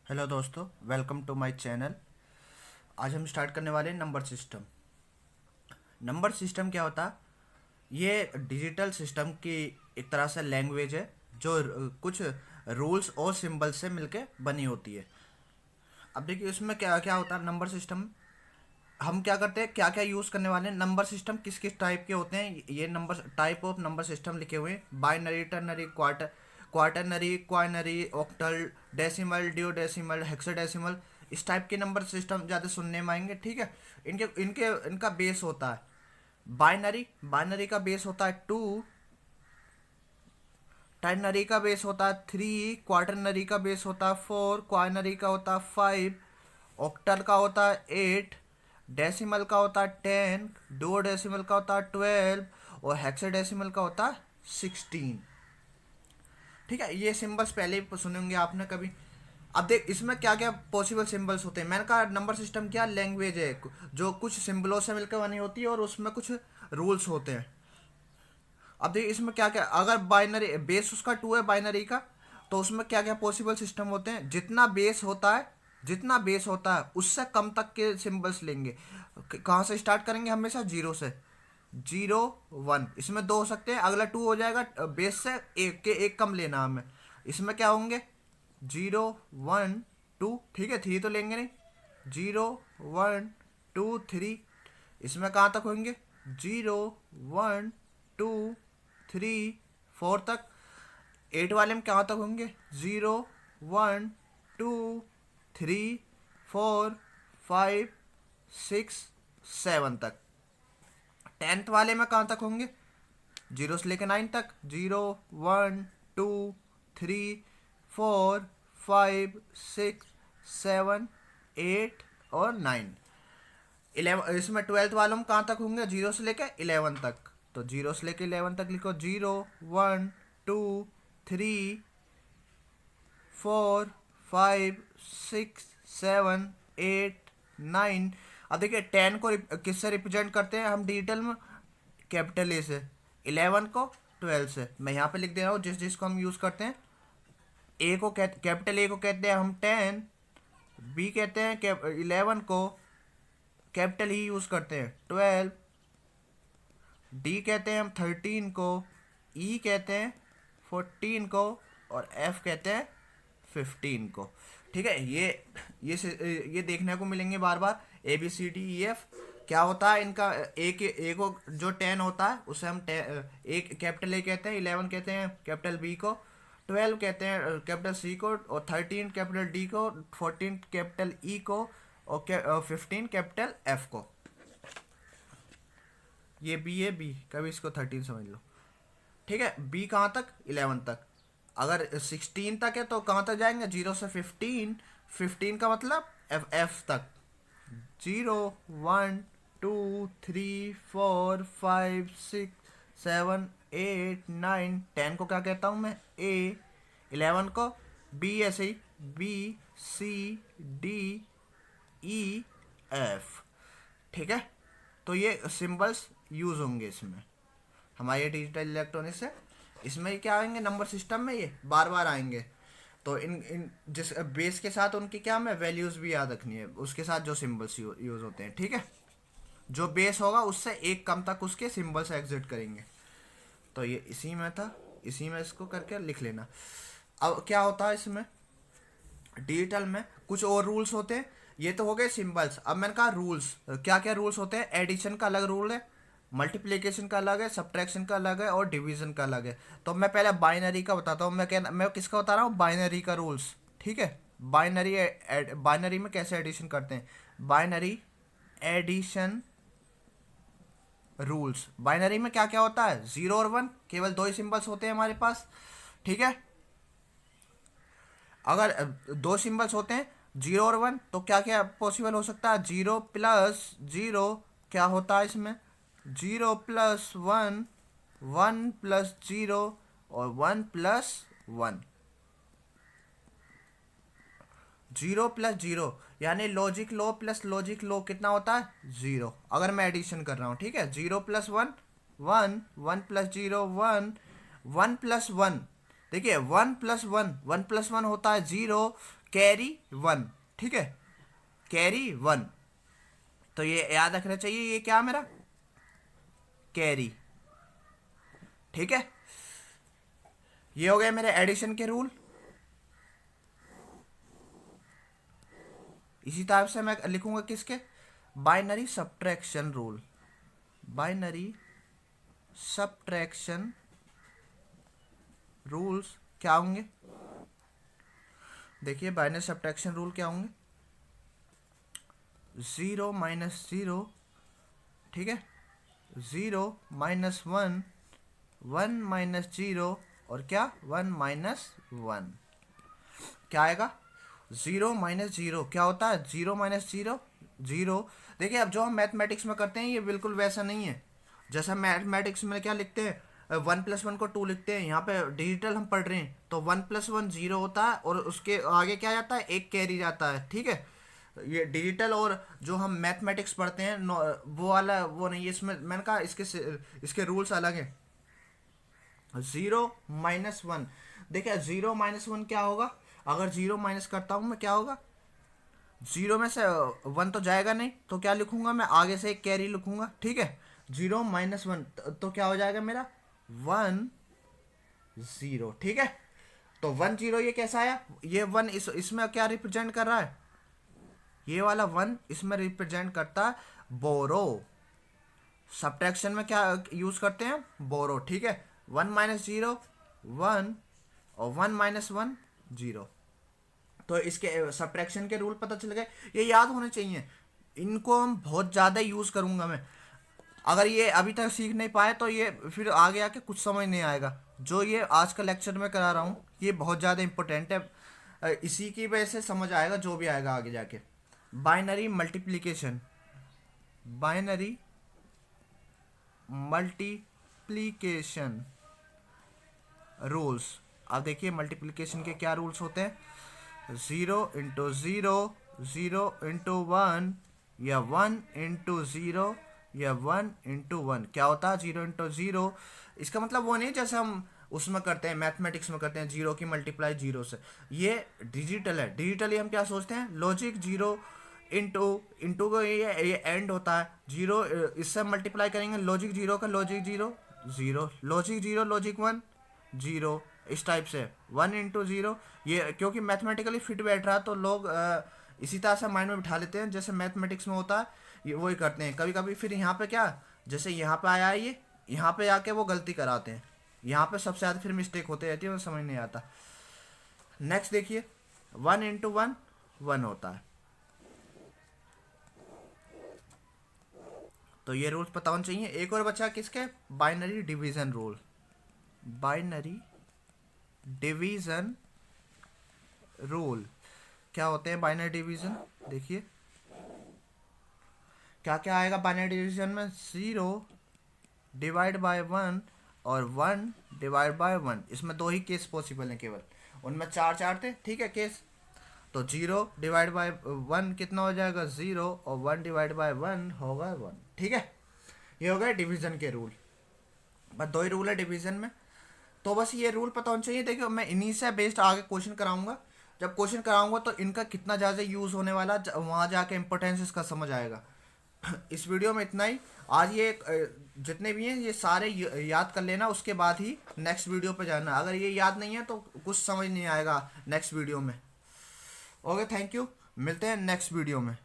Hello दोस्तों, welcome to my channel. आज हम स्टार्ट करने वाले हैं नंबर सिस्टम। नंबर सिस्टम क्या होता है? ये डिजिटल सिस्टम की एक तरह से लैंग्वेज है जो कुछ रूल्स और सिंबल से मिलके बनी होती है। अब देखिए इसमें क्या क्या होता है। नंबर सिस्टम हम क्या करते हैं, क्या क्या यूज़ करने वाले हैं। नंबर सिस्टम किस किस टाइप के होते हैं, ये number type of number system लिखे हुए हैं। Binary, ternary, quaternary, quinary, octal, decimal, duodecimal, hexadecimal. इस टाइप के नंबर सिस्टम ज़्यादा सुनने में आएंगे। ठीक है। इनके इनके इनका बेस होता है बाइनरी। बाइनरी का बेस होता है 2। टर्नरी का बेस होता है 3। क्वार्टरनरी का बेस होता है 4। क्वाइनरी का होता है 5। ऑक्टल का होता है 8। डेसिमल का होता है 10। डो डेसिमल का होता है 12 और हेक्साडेसिमल का होता है 16। ठीक है। ये सिंबल्स पहले ही सुने होंगे आपने कभी। अब देख इसमें क्या क्या पॉसिबल सिंबल्स होते हैं। मैंने कहा नंबर सिस्टम क्या लैंग्वेज है जो कुछ सिंबलों से मिलकर बनी होती है और उसमें कुछ रूल्स होते हैं। अब देखिए इसमें क्या क्या, अगर बाइनरी बेस उसका 2 है बाइनरी का, तो उसमें क्या क्या पॉसिबल सिस्टम होते हैं। जितना बेस होता है उससे कम तक के सिंबल्स लेंगे। कहाँ से स्टार्ट करेंगे? हमेशा जीरो से। 0 1, इसमें दो हो सकते हैं, अगला 2 हो जाएगा। बेस से एक के एक कम लेना हमें। इसमें क्या होंगे? 0 1 2। ठीक है, 3 तो लेंगे नहीं। 0 1 2 3। इसमें कहाँ तक होंगे? 0 1 2 3 4 तक। 8 वाले में कहाँ तक होंगे? 0 1 2 3 4 5 6 7 तक। 10th वाले में कहाँ तक होंगे? 0 से लेकर 9 तक। 0 1 2 3 4 5 6 7 8 और 9। 11 इसमें 12th वालों में कहाँ तक होंगे? 0 से लेकर 11 तक। तो 0 से लेकर 11 तक लिखो। 0 1 2 3 4 5 6 7 8 9। अब देखिए 10 को किससे रिप्रेजेंट करते हैं हम डिजिटल में? कैपिटल ए से। 11 को 12 से। मैं यहाँ पे लिख दे रहा हूँ जिस जिसको हम यूज़ करते हैं। कैपिटल ए को कहते हैं हम 10। बी कहते हैं 11 को कैपिटल ही यूज़ करते हैं 12। डी कहते हैं हम 13 को। ई कहते हैं 14 को। और एफ कहते हैं 15 को। ठीक है। ये देखने को मिलेंगे बार बार। A B C D E F. क्या होता है इनका? ए को जो 10 होता है उसे हम एक कैपिटल ए कहते हैं। 11 कहते हैं कैपिटल बी को। 12 कहते हैं कैपिटल सी को। और 13 कैपिटल डी को। 14 कैपिटल ई को। और 15 कैपिटल एफ को। ये बी है, बी कभी इसको 13 समझ लो। ठीक है। बी कहाँ तक? 11 तक। अगर 16 तक है तो कहाँ तक जाएंगे? 0 से 15। 15 का मतलब एफ तक। 0 1 2 3 4 5 6 7 8 9 10 को क्या कहता हूँ मैं? ए। 11 को बी। ऐसे ही B C D E F. ठीक है। तो ये सिंबल्स यूज होंगे इसमें हमारे डिजिटल इलेक्ट्रॉनिक्स है। इसमें क्या आएंगे? नंबर सिस्टम में ये बार बार आएंगे। तो इन इन जिस बेस के साथ उनकी क्या हमें वैल्यूज भी याद रखनी है, उसके साथ जो सिंबल्स यूज होते हैं। ठीक है। जो बेस होगा उससे एक कम तक उसके सिंबल्स एग्जिट करेंगे। तो ये इसी में था, इसी में इसको करके लिख लेना। अब क्या होता है इसमें डिजिटल में? कुछ और रूल्स होते हैं। ये तो हो गए सिंबल्स। अब मैंने कहा रूल्स क्या क्या रूल्स होते हैं। एडिशन का अलग रूल है, मल्टीप्लिकेशन का अलग है, सब्ट्रैक्शन का अलग है और डिवीजन का अलग है। तो मैं पहले बाइनरी का बताता हूँ। मैं किसका बता रहा हूँ? बाइनरी का रूल्स। ठीक है। बाइनरी में कैसे एडिशन करते हैं? Binary addition rules. बाइनरी में क्या क्या होता है? 0 और 1, केवल दो ही सिंबल्स होते हैं हमारे पास। ठीक है। अगर दो सिंबल्स होते हैं 0 और 1, तो क्या क्या पॉसिबल हो सकता है? 0 + 0 क्या होता है इसमें? 0 + 1, 1 + 0 और 1 + 1। 0 + 0 यानी logic low plus logic low कितना होता है? 0। अगर मैं एडिशन कर रहा हूँ। ठीक है। 0 + 1 1, 1 + 0 1, 1 + 1। देखिए 1 + 1, 1 + 1 होता है 0। कैरी 1, ठीक है, कैरी 1। तो ये याद रखना चाहिए, ये क्या मेरा कैरी, ठीक है। ये हो गए मेरे एडिशन के रूल। इसी टाइप से मैं लिखूंगा किसके, binary subtraction rule, binary subtraction rules क्या होंगे, देखिए बाइनरी सब्ट्रैक्शन रूल क्या होंगे, 0 माइनस 0, ठीक है, 0 माइनस 1, 1 माइनस 0, और क्या 1 माइनस 1, क्या आएगा 0 माइनस 0, क्या होता है 0 माइनस 0, 0। देखिए अब जो हम मैथमेटिक्स में करते हैं ये बिल्कुल वैसा नहीं है, जैसा मैथमेटिक्स में क्या लिखते हैं, 1 + 1 को 2 लिखते हैं, यहाँ पे डिजिटल हम पढ़ रहे हैं तो 1 + 1 0 होता है, और उसके आगे क्या जाता है, एक कैरी जाता है, ठीक है। ये डिजिटल और जो हम मैथमेटिक्स पढ़ते हैं वो वाला वो नहीं है, इसमें मैंने कहा इसके रूल्स अलग हैं। 0 माइनस 1, देखिए 0 माइनस 1 क्या होगा, अगर 0 माइनस करता हूँ मैं क्या होगा, 0 में से 1 तो जाएगा नहीं, तो क्या लिखूंगा मैं, आगे से एक कैरी लिखूंगा, ठीक है। 0 माइनस 1 तो क्या हो जाएगा मेरा 1 0, ठीक है। तो 1 0 ये कैसा आया, ये 1 इसमें क्या रिप्रेजेंट कर रहा है, ये वाला 1 इसमें रिप्रेजेंट करता है बोरो, सब्ट्रैक्शन में क्या यूज करते हैं, बोरो, ठीक है। 1 माइनस 0 1, और 1 माइनस 1 0। तो इसके सब्ट्रैक्शन के रूल पता चल गए, ये याद होने चाहिए, इनको हम बहुत ज़्यादा यूज़ करूँगा मैं। अगर ये अभी तक सीख नहीं पाए तो ये फिर आगे आके कुछ समझ नहीं आएगा। जो ये आज का लेक्चर में करा रहा हूँ ये बहुत ज़्यादा इंपॉर्टेंट है, इसी की वजह से समझ आएगा जो भी आएगा आगे जाके। Binary multiplication, binary multiplication rules. अब देखिए मल्टीप्लिकेशन के क्या रूल्स होते हैं, 0 इंटू 0, 0 इंटू 1, या 1 इंटू 0, या 1 इंटू 1। क्या होता है 0 इंटू 0, इसका मतलब वो नहीं जैसे हम उसमें करते हैं मैथमेटिक्स में करते हैं 0 की मल्टीप्लाई 0 से, ये डिजिटल है। डिजिटली हम क्या सोचते हैं, लॉजिक 0 इंटू को ये एंड होता है 0, इससे मल्टीप्लाई करेंगे लॉजिक 0 का, लॉजिक 0 0, लॉजिक 0, लॉजिक 1 0, इस टाइप से 1 इंटू 0। ये क्योंकि मैथमेटिकली फिट बैठ रहा है तो लोग इसी तरह से माइंड में बिठा लेते हैं जैसे मैथमेटिक्स में होता है, ये वही करते हैं कभी कभी। फिर यहाँ पे क्या, जैसे यहाँ पे आया है ये, यहाँ पे आके वो गलती कराते हैं, यहाँ पे सबसे ज़्यादा फिर मिस्टेक होती रहती है, वो समझ नहीं आता। नेक्स्ट देखिए 1 इंटू 1 1 होता है, तो ये रूल्स पता होना चाहिए। एक और बचा किसके, binary division rule, binary division rule. क्या होते हैं बाइनरी डिवीजन, देखिए क्या क्या आएगा बाइनरी डिवीजन में, 0 डिवाइड बाय 1 और 1 डिवाइड बाय 1। इसमें 2 ही केस पॉसिबल हैं केवल, उनमें 4 थे, ठीक है केस। तो 0 डिवाइड बाय 1 कितना हो जाएगा 0, और 1 डिवाइड बाय 1 होगा 1, ठीक है। ये हो गया डिवीजन के रूल, बस 2 ही रूल है डिवीजन में, तो बस ये रूल पता होना चाहिए। देखिए मैं इन्हीं से बेस्ड आगे क्वेश्चन कराऊंगा, जब क्वेश्चन कराऊंगा तो इनका कितना ज़्यादा यूज़ होने वाला, वहाँ जाके इंपॉर्टेंस इसका समझ आएगा। इस वीडियो में इतना ही। आज ये जितने भी हैं ये सारे याद कर लेना, उसके बाद ही नेक्स्ट वीडियो पे जाना। अगर ये याद नहीं है तो कुछ समझ नहीं आएगा नेक्स्ट वीडियो में। ओके, थैंक यू, मिलते हैं नेक्स्ट वीडियो में।